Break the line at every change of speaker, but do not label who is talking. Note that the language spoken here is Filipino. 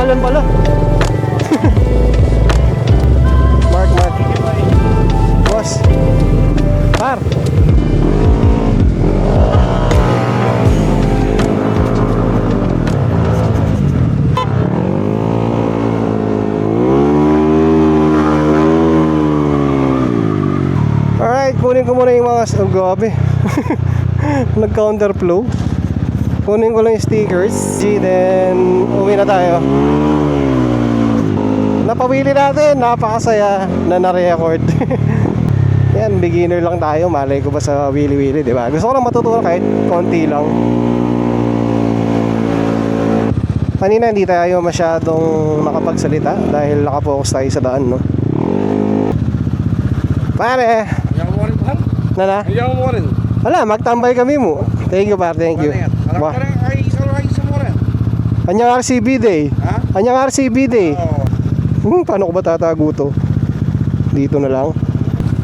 pangalan pala. Mark. Boss. Par. Alright, kunin ko muna yung mga... Oh, gabi. Nag-counterflow. Kunin ko lang yung stickers. Then, uwi na tayo. Napawili natin. Napakasaya na na-record. Yan, beginner lang tayo. Malay ko ba sa wili-wili, diba? Gusto ko lang matutunan kahit konti lang. Kanina hindi tayo masyadong nakapagsalita dahil nakapokus tayo sa daan, no? Pare!
Ayaw mo rin, Pahal?
Nana?
Ayaw mo rin.
Wala, magtambay kami mo. Thank you, par. Thank you. Wah.
Ay, isa mo rin.
Anyang RCB day.
Ha?
Anyang RCB day.
Oo.
Paano ko ba tatago to? Dito na lang.